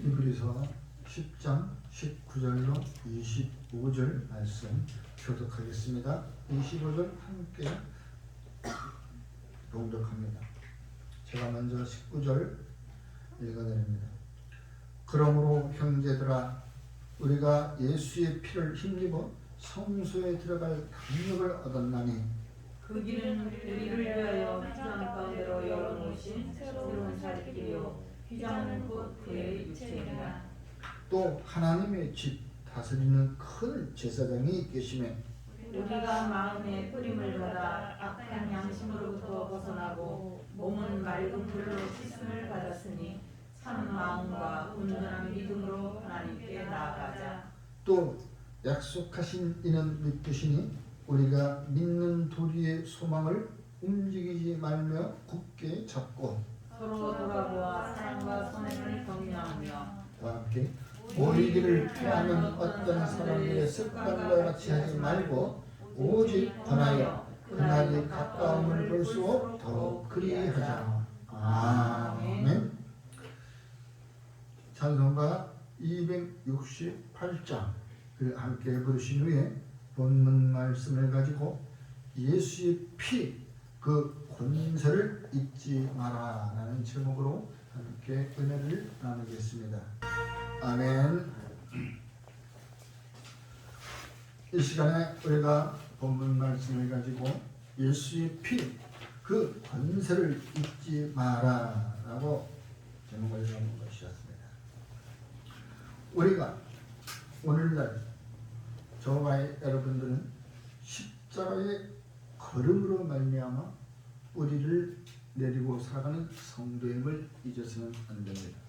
히브리서 10장 19절로 25절 말씀 교독하겠습니다. 25절 함께 봉독합니다. 제가 먼저 19절 읽어드립니다. 그러므로 형제들아, 우리가 예수의 피를 힘입어 성소에 들어갈 담력을 얻었나니 그 길은 우리를 위하여 휘장 가운데로 열어놓으신 새로운 살 길이요 휘장은 곧 그의 육체이라. 또 하나님의 집 다스리는 큰 제사장이 계시매 우리가 마음의 뿌림을 받아 악한 양심으로부터 벗어나고 몸은 맑은 물로 씻음을 받았으니 참 마음과 온전한 믿음으로 하나님께 나아가자. 또 약속하신 이는 믿으시니 우리가 믿는 도리의 소망을 움직이지 말며 굳게 잡고 서로 돌아보아 사랑과 선행을 격려하며 다 함께 모이기를 피하는 어떤 사람들의 습관과 같이 하지 말고 오직 권하여 그날이 가까움을 볼수록 더욱 그리하자. 아멘. 찬송가 268장을 함께 부르신 후에 본문 말씀을 가지고 예수의 피 그 권세를 잊지 마라 라는 제목으로 함께 은혜를 나누겠습니다. 아멘. 이 시간에 우리가 본문 말씀을 가지고 예수의 피 그 권세를 잊지 마라 라고 제목을 정한 것이었습니다. 우리가 오늘날 저와 여러분들은 십자가의 걸음으로 말미암아 뿌리를 내리고 살아가는 성도임을 잊어서는 안 됩니다.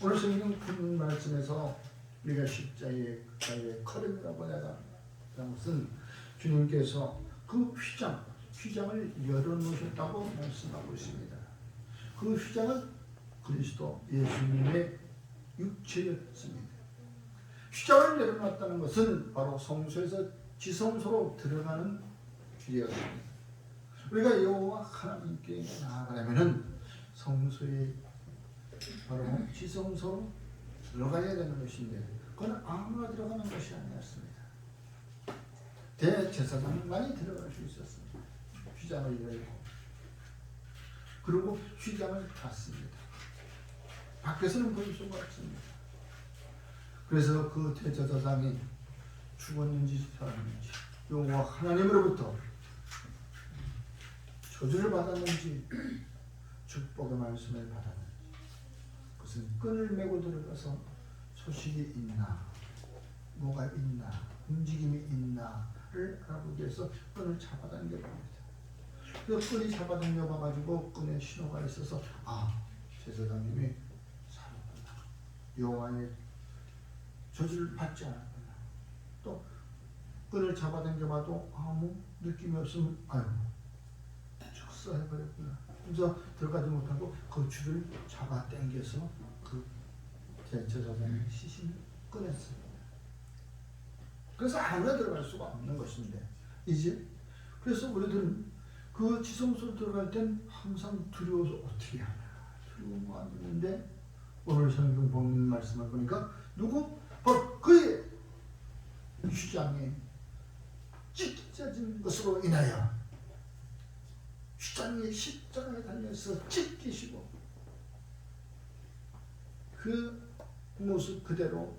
오늘 성경 본문 말씀에서 우리가 십자가의 걸음이라고 내가 쓴 주님께서 그 휘장을 열어놓으셨다고 말씀하고 있습니다. 그 휘장은 그리스도 예수님의 육체였습니다. 휘장을 열어놨다는 것은 바로 성소에서 지성소로 들어가는 길이었습니다. 우리가 여호와 하나님께 나아가려면 성소에 바로 지성소로 들어가야 되는 것인데 그건 아무나 들어가는 것이 아니었습니다. 대제사장만이 들어갈 수 있었습니다. 휘장을 열고 그리고 휘장을 닫습니다. 밖에서는 볼 수가 없습니다. 그래서 그 대제사장이 죽었는지 살았는지 여호와 하나님으로부터 저주를 받았는지 축복의 말씀을 받았는지 그것은 끈을 메고 들어가서 소식이 있나 뭐가 있나 움직임이 있나를 알아보기 위해서 끈을 잡아당겨 봅니다. 그 끈이 잡아당겨 봐가지고 끈에 신호가 있어서 제사장님이 살았구나, 여호와의 저주를 받지 않았구나. 또 끈을 잡아당겨 봐도 아무 느낌이 없으면 축사해버렸구나. 그래서 들어가지 못하고 그 줄을 잡아 당겨서 그 제사장의 시신을 꺼냈습니다. 그래서 아무나 들어갈 수가 없는 것인데 이제 그래서 우리들은 그 지성소로 들어갈 땐 항상 두려워서 어떻게 하냐 두려움이 안 되는데 오늘 성경 본문 말씀을 보니까 바로 그의 휘장에 찢겨진 것으로 인하여 휘장에 십자가에 달려서 찢기시고 그 모습 그대로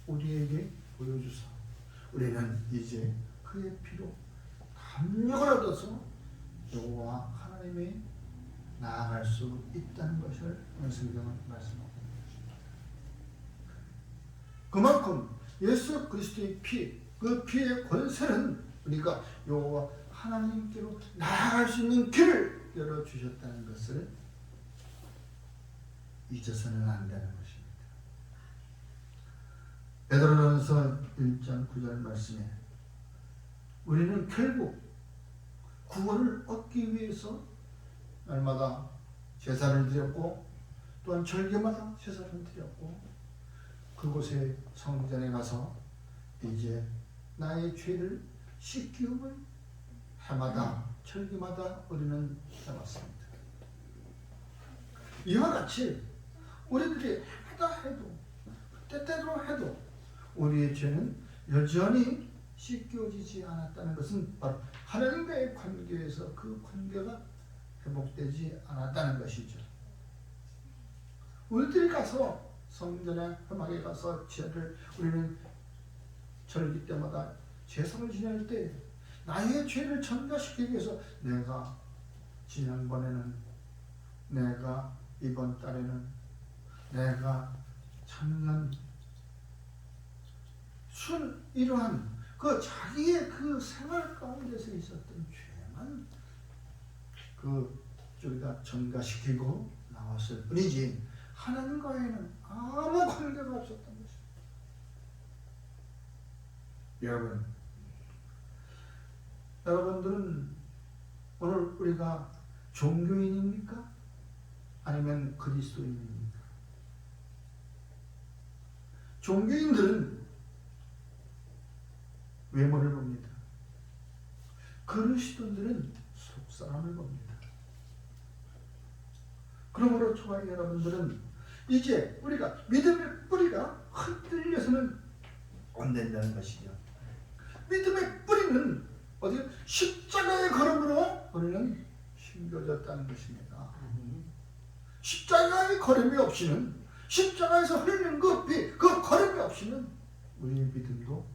우리에게 보여주사 우리는 이제 그의 피로 담력을 얻어서 여호와 하나님의 나아갈 수 있다는 것을 성경은 말씀하고 있습니다. 그만큼 예수 그리스도의 피, 그 피의 권세는 우리가 여호와 하나님께로 나아갈 수 있는 길을 열어주셨다는 것을 잊어서는 안 되는 것입니다. 베드로전서 1장 9절 말씀에 우리는 결국 구원을 얻기 위해서 날마다 제사를 드렸고 또한 절기마다 제사를 드렸고 그곳에 성전에 가서 이제 나의 죄를 씻기움을 해마다 절기마다 우리는 해왔습니다. 이와 같이 우리들이 하다 해도 때때로 해도 우리의 죄는 여전히 씻겨지지 않았다는 것은 바로 하나님과의 관계에서 그 관계가 회복되지 않았다는 것이죠. 우리들이 가서 성전에 험하게 가서 죄를 우리는 절기 때마다 제사를 지낼 때 나의 죄를 전가시키기 위해서 내가 지난번에는 내가 이번 달에는 내가 참는 이러한 그 자기의 그 생활 가운데서 있었던 죄만 그 우리가 전가시키고 나왔을 뿐이지 하나님과에는 아무 관계가 없었던 것입니다. 여러분들은 오늘 우리가 종교인입니까? 아니면 그리스도인입니까? 종교인들은 외모를 봅니다. 그리스도인들은 속사람을 봅니다. 그러므로 저와 여러분들은 이제 우리가 믿음의 뿌리가 흔들려서는 안 된다는 것이죠. 믿음의 뿌리는 어디 십자가의 걸음으로 우리는 심겨졌다는 것입니다. 십자가의 걸음이 없이는 십자가에서 흐르는 그 피, 그 걸음이 없이는 우리의 믿음도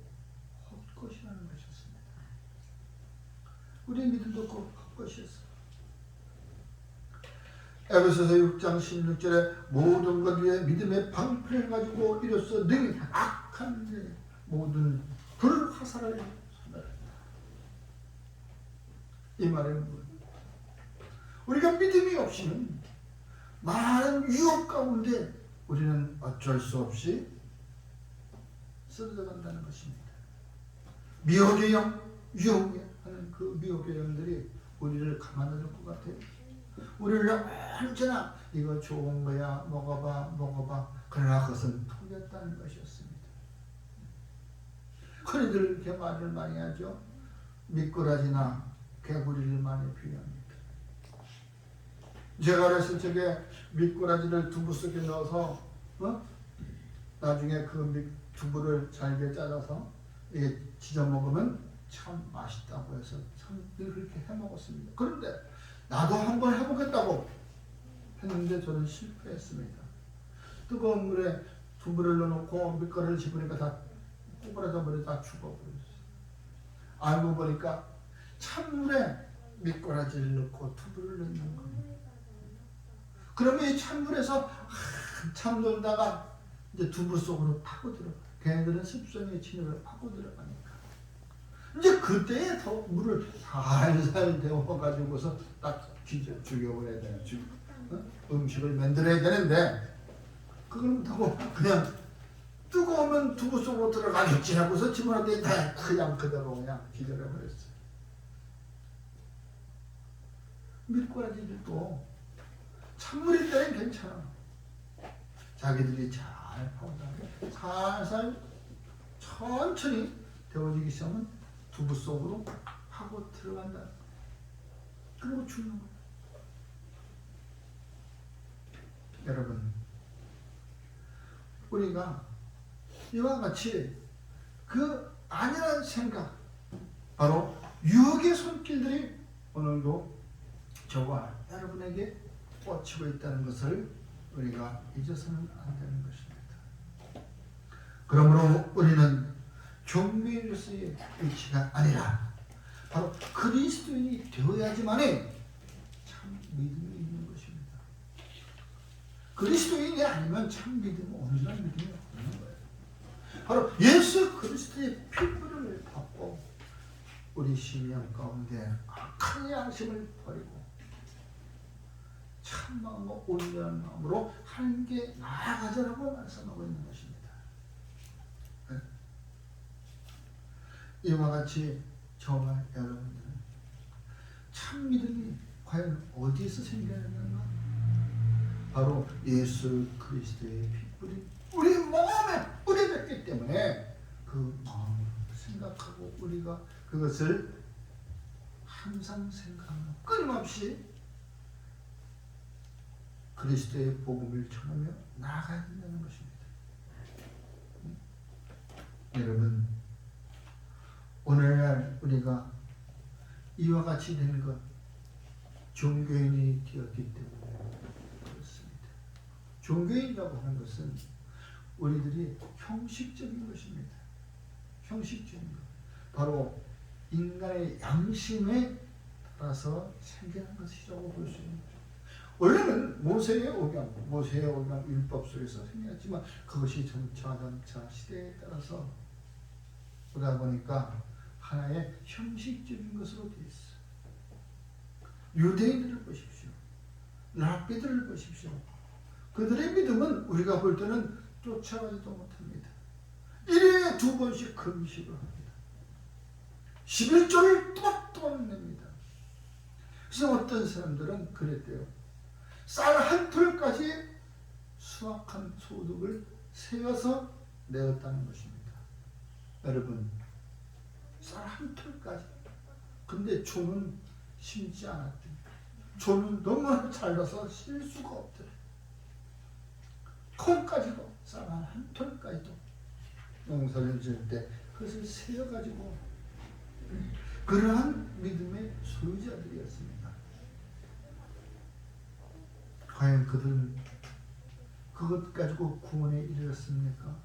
헛것이라는 것이었습니다. 우리의 믿음도 그 헛것이었어요. 에베소서 6장 16절에 모든 것 위에 믿음의 방패를 가지고 이로써 능히 악한 모든 불화살을 소멸한다. 이 말은 우리가 믿음이 없이는 많은 유혹 가운데 우리는 어쩔 수 없이 쓰러져 간다는 것입니다. 미혹의 영, 유혹하는 그 미혹의 영들이 우리를 가만히 둘 것 같아요. 우리를 언제나 이거 좋은 거야 먹어봐 그러나 그것은 포기했다는 것이었습니다. 흔히들 이렇게 말을 많이 하죠. 미꾸라지나 개구리를 많이 비유합니다. 제가 어렸을 적에 미꾸라지를 두부 속에 넣어서 나중에 그 두부를 잘게 잘라서 이게 지져 먹으면 참 맛있다고 해서 참 그렇게 해 먹었습니다. 그런데 나도 한번 해보겠다고 했는데 저는 실패했습니다. 뜨거운 물에 두부를 넣어놓고 미꾸라지를 집으니까 다 꼬부라져 버려 다 죽어버렸어요. 알고 보니까 찬물에 미꾸라지를 넣고 두부를 넣는 겁니다. 그러면 이 찬물에서 한참 놀다가 이제 두부 속으로 파고들어. 걔네들은 습성의 진흙을 파고들어가니까 이제 그때에 더 물을 살살 데워가지고서 딱 죽여버려야 되는 음식을 만들어야 되는데 그걸 못하고 그냥 뜨거우면 두부 속으로 들어가겠지 하고서 집어넣는데 그냥 그대로 그냥 기절해버렸어요. 미꾸라지들도 찬물일 때는 괜찮아. 자기들이 잘 파고들고 살살 천천히 데워지기 시작하면 두부 속으로 파고 들어간다. 그리고 죽는 거야. 여러분, 우리가 이와 같이 그 아니라는 생각, 바로 유혹의 손길들이 오늘도 저와 여러분에게 뻗치고 있다는 것을 우리가 잊어서는 안 되는 것입니다. 그러므로 우리는 종교인으로서의 위치가 아니라 바로 그리스도인이 되어야지만이 참 믿음이 있는 것입니다. 그리스도인이 아니면 참 믿음, 온전한 믿음이 없는 거예요. 바로 예수 그리스도의 피부를 받고 우리 심령 가운데 악한 양심을 버리고 참 마음으로 온전한 마음으로 하나님께 나아가자라고 말씀하고 있는 것입니다. 네? 이와 같이 저와 여러분들은 참 믿음이 과연 어디에서 생겨나는가? 바로 예수 그리스도의 핏불이 우리 마음에 뿌려졌기 때문에 그 마음을 생각하고 우리가 그것을 항상 생각하며 끊임없이 그리스도의 복음을 전하며 나아가야 된다는 것입니다. 여러분, 오늘날 우리가 이와 같이 된 것, 종교인이 되었기 때문에 그렇습니다. 종교인이라고 하는 것은 우리들이 형식적인 것입니다. 형식적인 것. 바로 인간의 양심에 따라서 생겨난 것이라고 볼 수 있는 거죠. 원래는 모세의 오경 율법 속에서 생겼지만 그것이 점차 시대에 따라서 그러다 보니까 하나의 형식적인 것으로 되어 있어. 유대인들을 보십시오. 랍비들을 보십시오. 그들의 믿음은 우리가 볼 때는 쫓아가지도 못합니다. 1회에 2번씩 금식을 합니다. 11조를 또박또박 냅니다. 그래서 어떤 사람들은 그랬대요. 쌀 한 톨까지 수확한 소득을 세어서 내었다는 것입니다. 여러분, 쌀 한 톨까지. 근데 조는 심지 않았대요. 조는 너무 잘라서 실 수가 없대요. 콩까지도, 쌀 한 톨까지도 농사를 지을 때 그것을 세어가지고 그러한 믿음의 소유자들이었습니다. 과연 그들은 그것 가지고 구원에 이르렀습니까?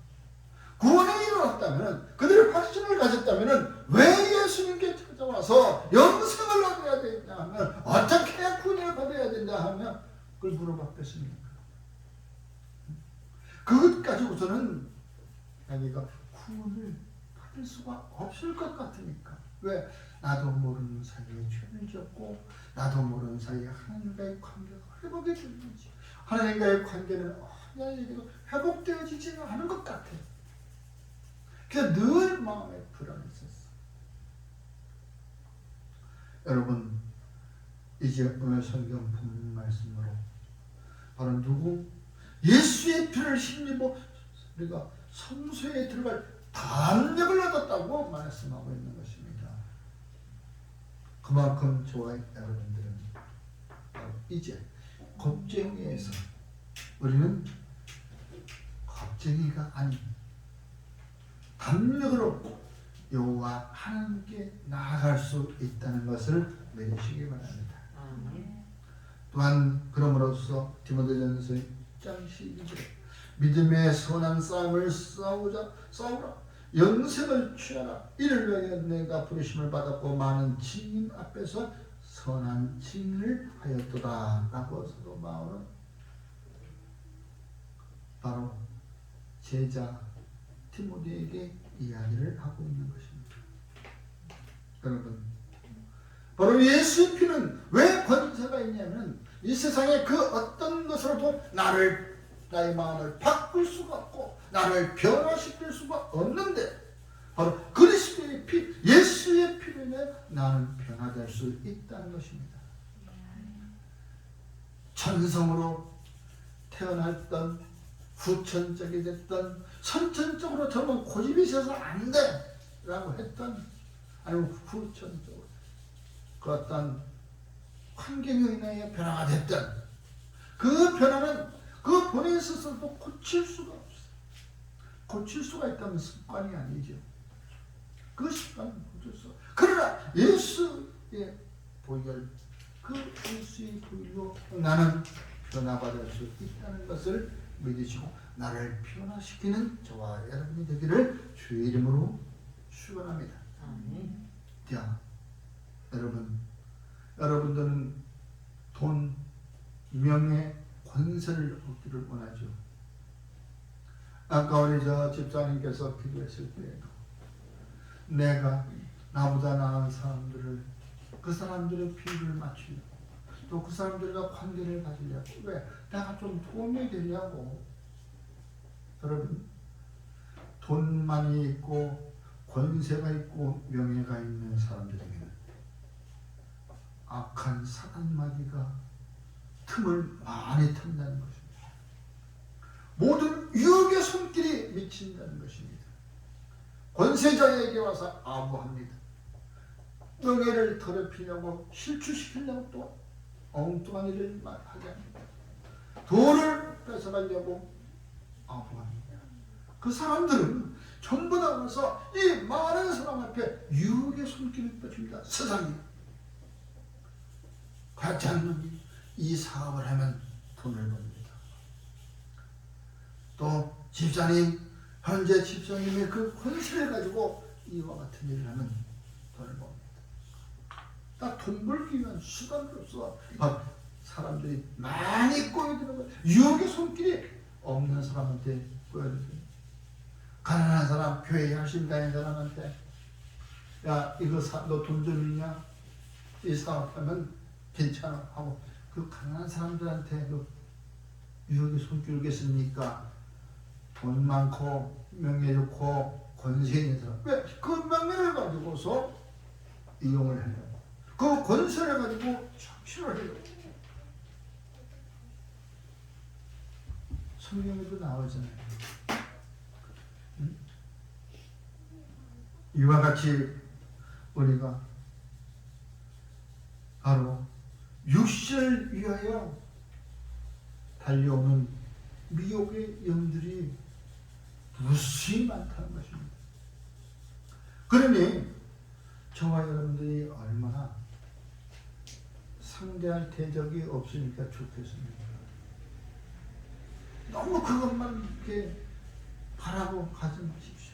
구원에 이르렀다면, 그들의 확신을 가졌다면 왜 예수님께 찾아와서 영생을 얻어야 되냐 하면, 어떻게 구원을 받아야 된다 하면 그걸 물어봤겠습니까? 그것 가지고서는 자기가 구원을 받을 수가 없을 것 같으니까. 왜? 나도 모르는 사이에 죄를 짓고 나도 모르는 사이에 하나님과의 관계가 회복이 되는지, 하나님과의 관계는 회복되어지지는 않은 것 같아. 그래서 늘 마음에 불안했었어. 여러분, 이제 오늘 성경 본문 말씀으로 바로 누구? 예수의 피를 힘입어 우리가 성소에 들어갈 담력을 얻었다고 말씀하고 있는 것입니다. 그만큼 저와 여러분들은 이제 겁쟁이에서 우리는 겁쟁이가 아닌 담력으로 여호와 하나님께 나아갈 수 있다는 것을 믿으시기 바랍니다. 또한 그럼으로써 디모데전서 1장 12절 믿음의 선한 싸움을 싸우라 영생을 취하라. 이를 위하여 내가 부르심을 받았고 많은 증인 앞에서 선한 증인을 하였도다 라고 사도 바울은 바로 제자 디모데에게 이야기를 하고 있는 것입니다. 여러분, 바로 예수의 피는 왜 권세가 있냐면 이 세상에 그 어떤 것으로도 나의 마음을 바꿀 수가 없고 나를 변화시킬 수가 없는데, 바로 그리스도의 피, 예수의 피로 인해 나는 변화될 수 있다는 것입니다. 천성으로 태어났던 후천적이 됐던 선천적으로 저는 고집이 있어서 안 돼 라고 했던, 아니면 후천적으로 그 어떤 환경에 인하여 변화가 됐던 그 변화는 그 본인 스스로도 고칠 수가 없어요. 고칠 수가 있다면 습관이 아니죠. 그 습관은 고칠 수가 없어요. 그러나 예수의 보혈, 그 예수의 보혈로 나는 변화받을 수 있다는 것을 믿으시고 나를 변화시키는 저와 여러분이 되기를 주의 이름으로 축원합니다. 자, 여러분들은 돈, 명예, 권세를 얻기를 원하죠. 아까 우리 집사님께서 기도했을 때에도 내가 나보다 나은 사람들을, 그 사람들의 비율을 맞추려고, 또 그 사람들과 관계를 가지려고, 왜? 내가 좀 도움이 되려고. 여러분, 돈만이 있고 권세가 있고 명예가 있는 사람들에게는 악한 사단마귀가 틈을 많이 튼다는 것입니다. 모든 유혹의 손길이 미친다는 것입니다. 권세자에게 와서 아부합니다. 명예를 더럽히려고 실추시키려고 또 엉뚱한 일을 하게 합니다. 돈을 뺏어가려고 아부합니다. 그 사람들은 전부 다 와서 이 많은 사람 앞에 유혹의 손길을 뻗칩니다. 세상이 같지 않는 이 사업을 하면 돈을 법니다. 또 집사님, 현재 집사님의 그 권세를 가지고 이와 같은 일을 하면 돈을 법니다. 다 돈 벌기 위한 수단으로서 사람들이 많이 꼬여드는 거예요. 유혹의 손길이 없는 사람한테 꼬여드는, 가난한 사람, 교회에 열심히 다니는 사람한테 야 이거 너 돈 좀 있냐? 이 사업하면 괜찮아 하고 그 가난한 사람들한테 그 유혹의 손길을 겠습니까? 돈 많고 명예 좋고 권세 있는 사람, 왜? 그 명예를 가지고서 이용을 하려고, 그 권세를 가지고 착취를 하려고. 성경에도 나오잖아요. 응? 이와 같이 우리가 바로 육신을 위하여 달려오는 미혹의 영들이 무수히 많다는 것입니다. 그러니 저와 여러분들이 얼마나 상대할 대적이 없으니까 좋겠습니까? 너무 그것만 이렇게 바라고 가지 마십시오.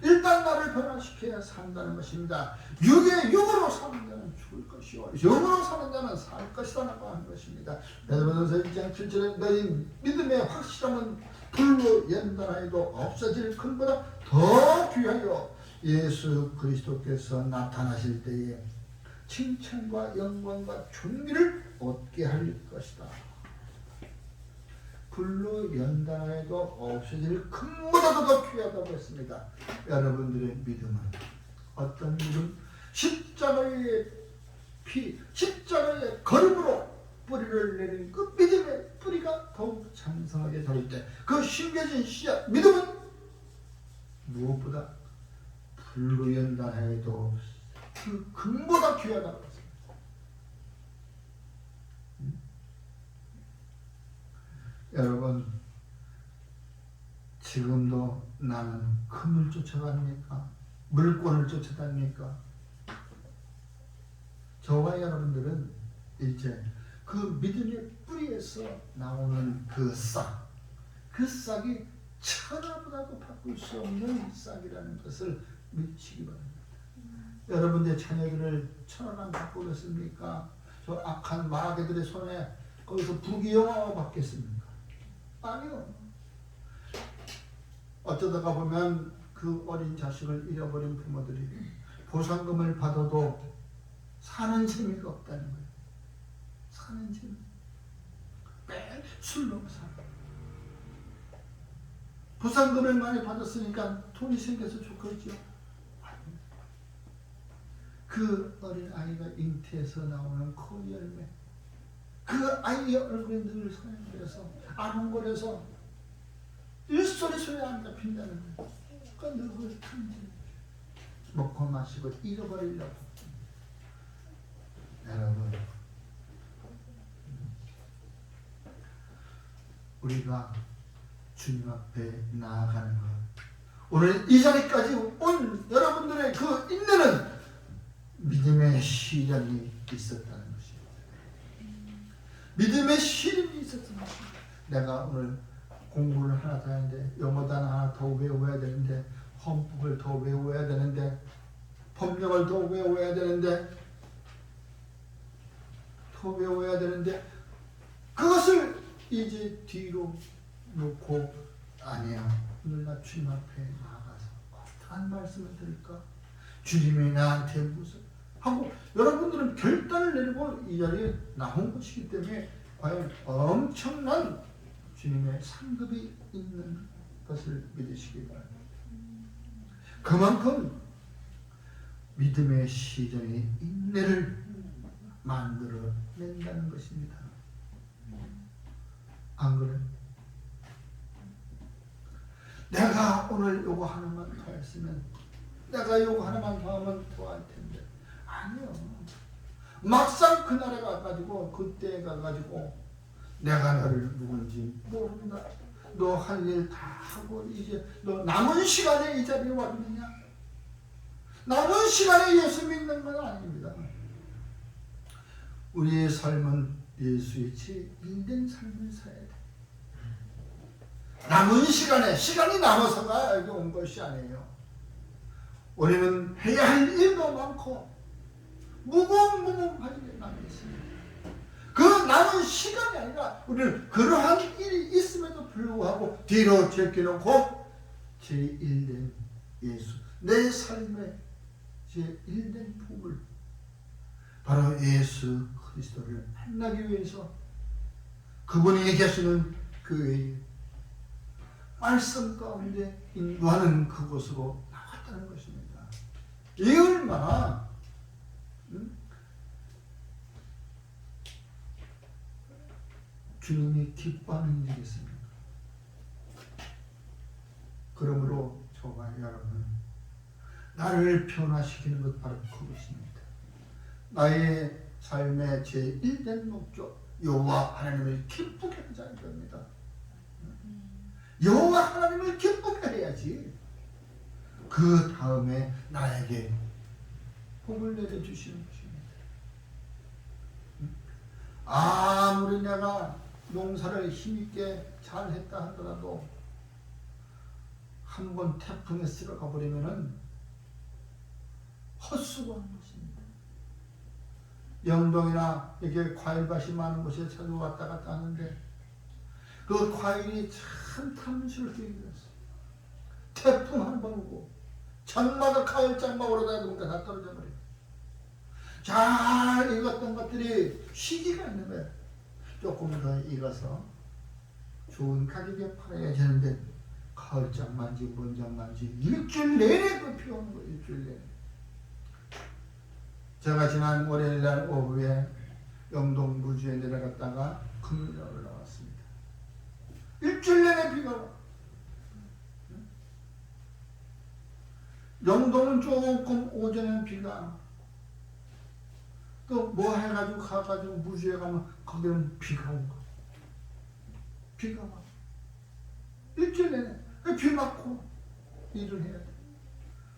일단 나를 변화시켜야 산다는 것입니다. 육으로 사는 자는 죽을 것이요 영으로 사는 자는 살 것이라고 하는 것입니다. 베드로전서 1장 7절에 너희 믿음의 확실함은 불로 연단하여도 없어질 것보다 더 귀하여 예수 그리스도께서 나타나실 때에 칭찬과 영광과 존귀를 얻게 할 것이다. 불로 연단하여도 없어질 것보다도 더 귀하다고 했습니다. 여러분들의 믿음은 어떤 믿음? 십자가의 피, 십자가의 걸음으로 뿌리를 내린 그 믿음의 뿌리가 더욱 장성하게 자랄 때 그 심겨진 씨앗 믿음은 무엇보다 불로 연단하여도 그 금보다 귀하다고 했습니다. 여러분, 지금도 나는 금을 쫓아갑니까? 물권을 쫓아다닙니까? 저와 여러분들은 이제 그 믿음의 뿌리에서 나오는 그 싹이 천하보다도 바꿀 수 없는 싹이라는 것을 믿으시기 바랍니다. 여러분의 자녀들을 천하랑 바꾸겠습니까? 저 악한 마귀들의 손에 거기서 부귀영화가 받겠습니까? 아니요. 어쩌다가 보면 그 어린 자식을 잃어버린 부모들이 보상금을 받아도 사는 재미가 없다는 거예요. 사는 재미. 매일 술 먹고 살아. 보상금을 많이 받았으니까 돈이 생겨서 좋겠죠. 그 어린 아이가 잉태에서 나오는 그 열매, 그 아이의 얼굴에 늘 서양거려서 아롱거려서 일소리 소리 안 잡힌다는 거예요. 그러니까 늘 탐지 먹고 마시고 잃어버리려고. 여러분, 우리가 주님 앞에 나아가는 것, 오늘 이 자리까지 온 여러분들의 그 인내는 믿음의 시련이 있었다는 것입니다. 믿음의 시련이 있었다는 것입니다. 내가 오늘 공부를 하나 더 하는데, 영어 단어 하나 더 외워야 되는데, 헌법을 더 외워야 되는데, 법령을 더 외워야 되는데, 그것을 이제 뒤로 놓고, 아니야, 오늘 나 주님 앞에 나가서 어떠한 말씀을 들을까? 주님이 나한테 무슨 하고 여러분들은 결단을 내리고 이 자리에 나온 것이기 때문에 과연 엄청난 주님의 상급이 있는 것을 믿으시기 바랍니다. 그만큼 믿음의 시전이 인내를 만들어 낸다는 것입니다. 안 그래? 내가 오늘 요거 하나만 더 했으면, 내가 요거 하나만 더 하면 더 할 텐데. 아니요. 막상 그날에 가가지고, 그때에 가가지고 내가 너를 누군지 모른다. 너 할 일 다 하고 이제 너 남은 시간에 이 자리에 왔느냐? 남은 시간에 예수 믿는 건 아닙니다. 우리의 삶은 예수의 제1된 삶을 살아야 돼. 남은 시간에 시간이 남아서가 여기 온 것이 아니에요. 우리는 해야 할 일도 많고 무궁무궁하게 남아 있습니다. 그 남은 시간이 아니라 우리는 그러한 일이 있음에도 불구하고 뒤로 제껴놓고 제1된 예수, 내 삶의 제1된 복을 바로 예수 그리스도를 만나기 위해서 그분이 계시는 교회에 말씀 가운데 인도하는 그곳으로 나왔다는 것입니다. 이 얼마나 주님이 기뻐하는 일이겠습니까? 그러므로 저와 여러분, 나를 변화시키는 것 바로 그것입니다. 나의 삶의 제1된 목적, 여호와 하나님을 기쁘게 하자는 겁니다. 여호와 하나님을 기쁘게 해야지. 그 다음에 나에게 복을 내려주시는 것입니다. 아무리 내가 농사를 힘있게 잘했다 하더라도 한번 태풍에 쓸어가 버리면은 헛수고하는 것입니다. 영동이나 이렇게 과일밭이 많은 곳에 자주 왔다 갔다 하는데 그 과일이 참 탐스럽게 익었어요. 태풍 한 번 오고 장마가 가을 장마로 다 떨어져 버려요. 잘 익었던 것들이 시기가 있는 거예요. 조금 더 익어서 좋은 가격에 팔아야 되는데 가을 장마인지 뭔 장마인지 일주일 내내 그 피오는 거예요. 일주일 내내. 제가 지난 월요일날 오후에 영동 무주에 내려갔다가 금요일에 올라왔습니다. 일주일 내내 비가 와. 영동은 조금 오전에는 비가 안 와. 또 뭐 해가지고 가가지고 무주에 가면 거기는 비가 오고 비가 와. 일주일 내내 비 맞고 일을 해야 돼.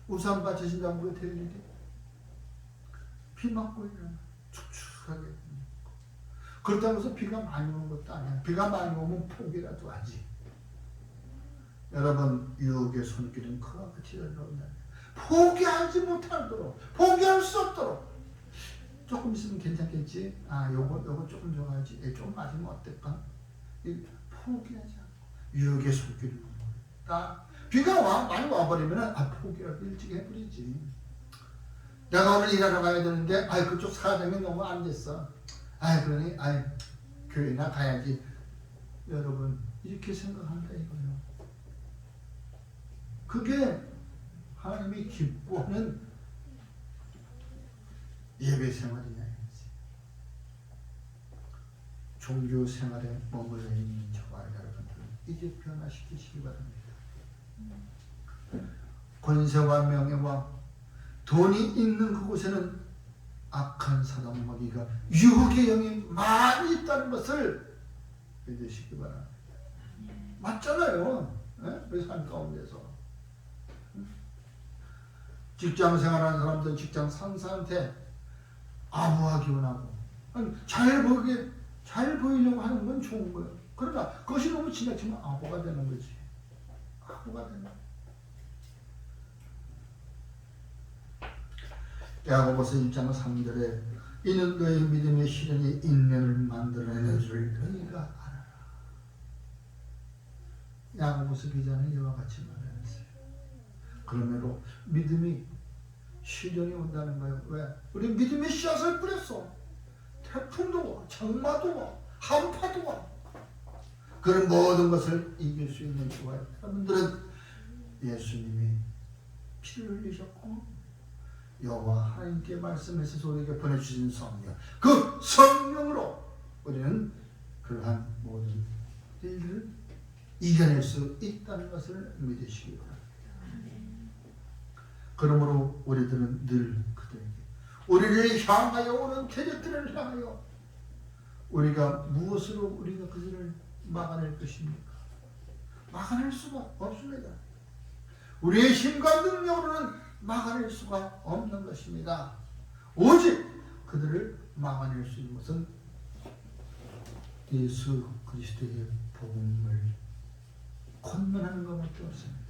우산 받치신다고 그게 될 일이 비 맞고 일어나 축축하게. 그렇다고 해서 비가 많이 오는 것도 아니야. 비가 많이 오면 포기라도 하지. 여러분, 유혹의 손길은 그와 같이 열려온다. 포기하지 못하도록, 포기할 수 없도록. 조금 있으면 괜찮겠지. 요거 조금 좋아하지. 좀 맞으면 어떨까? 포기하지 않고 유혹의 손길을 딱 비가 와 많이 와버리면 포기라도 일찍 해버리지. 내가 오늘 일하러 가야 되는데 그쪽 사장이 너무 안 됐어. 그러니 교회나 가야지. 여러분, 이렇게 생각한다 이거예요. 그게 하나님이 기뻐하는 예배 생활이냐. 종교 생활에 머물러 있는 저와 여러분들 이제 변화시키시기 바랍니다. 권세와 명예와 돈이 있는 그곳에는 악한 사람 먹이가 유혹의 영이 많이 있다는 것을 믿으시기 바랍니다. 맞잖아요. 우리 삶 가운데서 직장 생활하는 사람들 직장 상사한테 아부하기 원하고 잘 보이려고 하는 건 좋은 거예요. 그러나 그것이 너무 지나치면 아부가 되는 거지. 아부가 되는 거예요. 야고보서 1장 3절에 이는 너의 믿음의 실현이 인내를 만들어내는 줄 너희가 알아라. 야고보서 기자는 이와 같이 말했어요. 그러므로 믿음이 실현이 온다는 거예요. 왜? 우리 믿음의 씨앗을 뿌렸어. 태풍도 와, 장마도 와, 한파도 와. 그런 모든 것을 이길 수 있는 주가 여러분들은 예수님이 피를 흘리셨고 여호와 하나님께 말씀해서 우리에게 보내주신 성령, 그 성령으로 우리는 그러한 모든 일들을 이겨낼 수 있다는 것을 믿으시기 바랍니다. 그러므로 우리들은 늘 그들에게 우리를 향하여 오는 대적들을 향하여 우리가 무엇으로 우리가 그들을 막아낼 것입니까? 막아낼 수가 없습니다. 우리의 힘과 능력으로는 막아낼 수가 없는 것입니다. 오직 그들을 막아낼 수 있는 것은 예수 그리스도의 복음을 권면하는 것밖에 없습니다.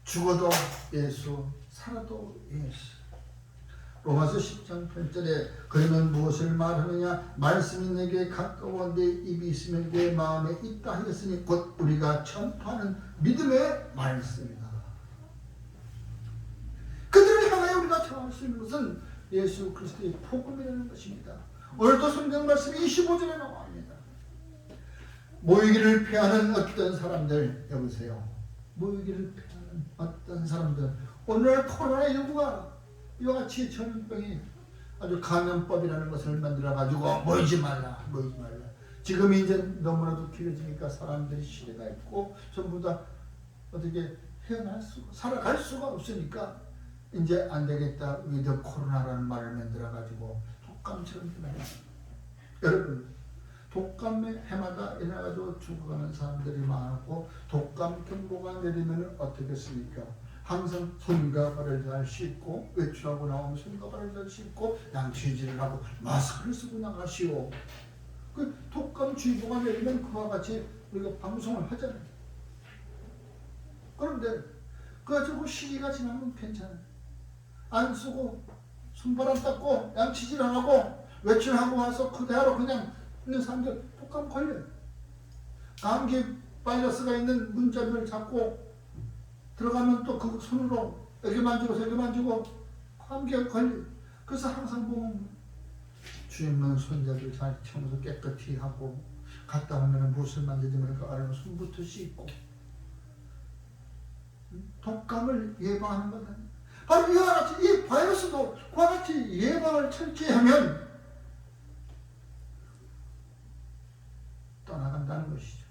죽어도 예수, 살아도 예수. 로마서 10장 8절에 그러면 무엇을 말하느냐? 말씀이 내게 가까워 내 입이 있으면 내 마음에 있다 하였으니 곧 우리가 전파하는 믿음의 말씀이다. 그들을 향하여 우리가 전할 수 있는 것은 예수 그리스도의 복음이라는 것입니다. 오늘도 성경 말씀이 25절에 나옵니다. 모이기를 피하는 어떤 사람들, 여보세요. 모이기를 피하는 어떤 사람들, 오늘 코로나19가 이와 같이 전염병이 아주 감염법이라는 것을 만들어가지고 모이지 말라. 지금 이제 너무나도 길어지니까 사람들이 시대가 있고 전부 다 어떻게 살아갈 수가 없으니까 이제 안 되겠다. 위드 코로나라는 말을 만들어가지고 독감처럼 일어나요. 여러분, 독감의 해마다 일어나가지고 죽어가는 사람들이 많고 독감 경보가 내리면 어떻겠습니까? 항상 손과 발을 잘 씻고 외출하고 나오면 손과 발을 잘 씻고 양치질을 하고 마스크를 쓰고 나가시오. 그 독감 주의보가 내리면 그와 같이 우리가 방송을 하잖아요. 그런데 그 가지고 시기가 지나면 괜찮아요. 안 쓰고 손발 안 닦고 양치질 안 하고 외출하고 와서 그대로 그냥 있는 사람들 독감 걸려요. 감기 바이러스가 있는 문자를 잡고 들어가면 또 그 손으로 여기 만지고 감기가 걸려요. 그래서 항상 보면 주인은 손자들 잘 청소 깨끗이 하고 갔다 오면 무엇을 만지지 그 아래로 손부터 씻고 독감을 예방하는 거다. 바로 이와 같이 이 바이러스도 그와 같이 예방을 철저히 하면 떠나간다는 것이죠.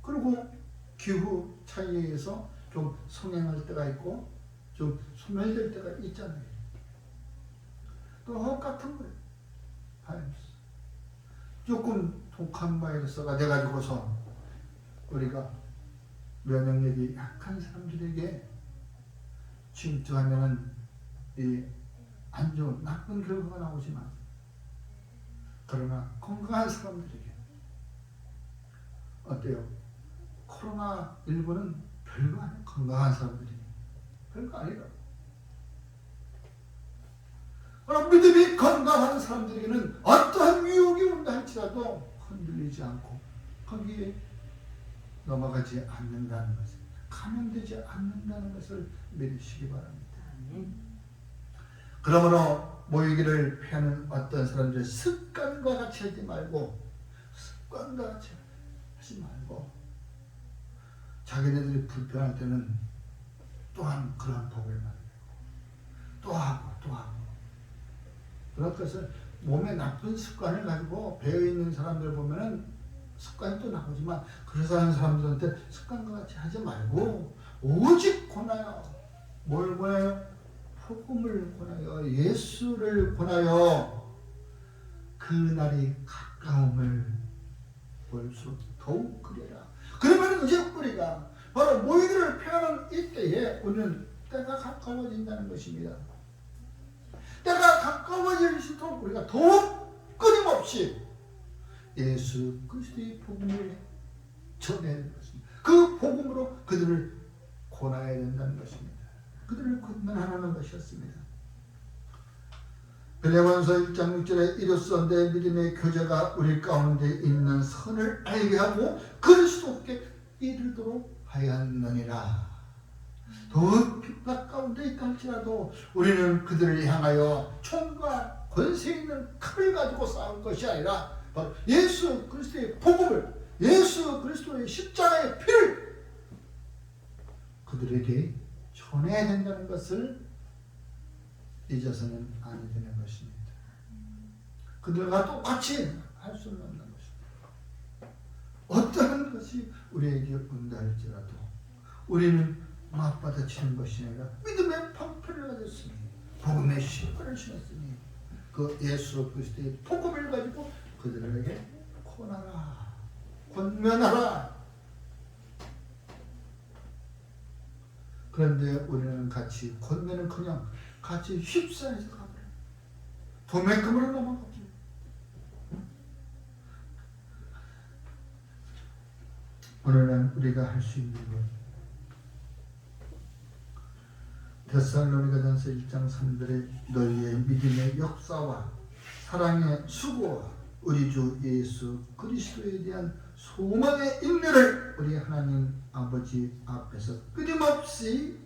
그리고 기후 차이에 의해서 좀 성행할 때가 있고 좀 소멸될 때가 있잖아요. 또 똑같은 거예요. 바이러스. 조금 독한 바이러스가 돼가지고서 우리가 면역력이 약한 사람들에게 침투하면은 이 안 좋은 나쁜 결과가 나오지만 그러나 건강한 사람들에게 어때요? 코로나19는 별거 아니에요. 건강한 사람들에게 별거 아니라고. 그러나 믿음이 건강한 사람들에게는 어떠한 유혹이 온다 할지라도 흔들리지 않고 거기에 넘어가지 않는다는 것을, 감염되지 않는다는 것을 믿으시기 바랍니다. 그러므로 모이기를 피하는 어떤 사람들 습관과 같이 하지 말고 자기네들이 불편할 때는 또한 그런 법을 만들고 또 하고 그런 것을 몸에 나쁜 습관을 가지고 배어있는 사람들 보면은 습관이 또 나오지만 그래서 하는 사람들한테 습관과 같이 하지 말고 오직 권하여 뭘 권하여? 복음을 권하여 예수를 권하여 그 날이 가까움을 볼수록 더욱 그래라. 그러면 이제 우리가 바로 모이기를 피하는 이때에 우리는 때가 가까워진다는 것입니다. 때가 가까워질수록 우리가 더욱 끊임없이 예수 그리스도의 복음을 전해야 되는 것입니다. 그 복음으로 그들을 권하야 된다는 것입니다. 그들을 권면하는 것이었습니다. 빌레몬서 1장 6절에 이로써 내 믿음의 교제가 우리 가운데 있는 선을 알게 하고 그리스도께 이르도록 하였느니라. 더욱 핍박 가운데 있다 할지라도 우리는 그들을 향하여 총과 권세 있는 칼을 가지고 싸운 것이 아니라 바로 예수 그리스도의 복음을, 예수 그리스도의 십자가의 피를 그들에게 전해야 된다는 것을 잊어서는 안 되는 것입니다. 그들과 똑같이 할 수는 없는 것입니다. 어떠한 것이 우리에게 온다 할지라도 우리는 맞받아치는 것이 아니라 믿음의 방패를 가졌으니 복음의 신발을 신었으니 그 예수 그리스도의 복음을 가지고 그들에게 권하라, 권면하라. 그런데 우리는 같이 권면은 그냥 같이 휩싸여서 가버려요. 도매금으로 넘어가죠. 오늘은 우리가 할 수 있는 것, 데살로니가전서 1장 3절에 너희의 믿음의 역사와 사랑의 수고와 우리 주 예수 그리스도에 대한 소망의 인내를 우리 하나님 아버지 앞에서 끊임없이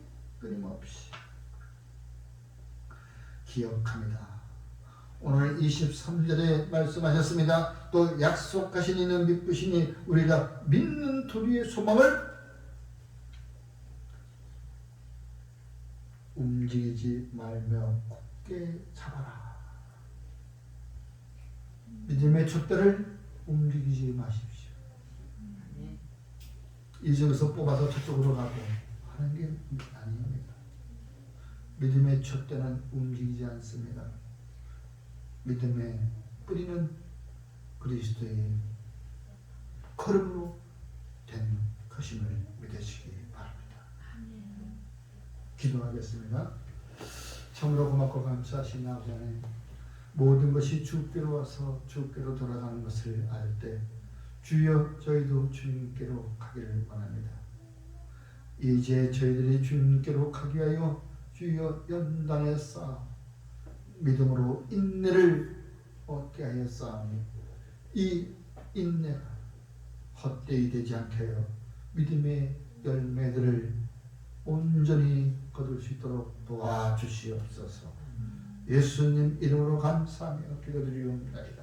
기억합니다. 오늘 23절에 말씀하셨습니다. 또 약속하신 이는 믿으시니 우리가 믿는 도리의 소망을 움직이지 말며 굳게 잡아라. 믿음의 촛대를 움직이지 마십시오. 이쪽에서 뽑아서 저쪽으로 가고 하는 게 아닙니다. 믿음의 촛대는 움직이지 않습니다. 믿음의 뿌리는 그리스도의 걸음으로 된 것임을 믿으시기 바랍니다. 기도하겠습니다. 참으로 고맙고 감사하신 아버지 하나님, 모든 것이 주께로 와서 주께로 돌아가는 것을 알 때 주여 저희도 주님께로 가기를 원합니다. 이제 저희들이 주님께로 가기 위하여 주여 연단에 쌓아 믿음으로 인내를 얻게 하여 쌓으니 이 인내가 헛되이 되지 않게 하여 믿음의 열매들을 온전히 거둘 수 있도록 도와주시옵소서. 예수님 이름으로 감사하며 기도드리옵나이다.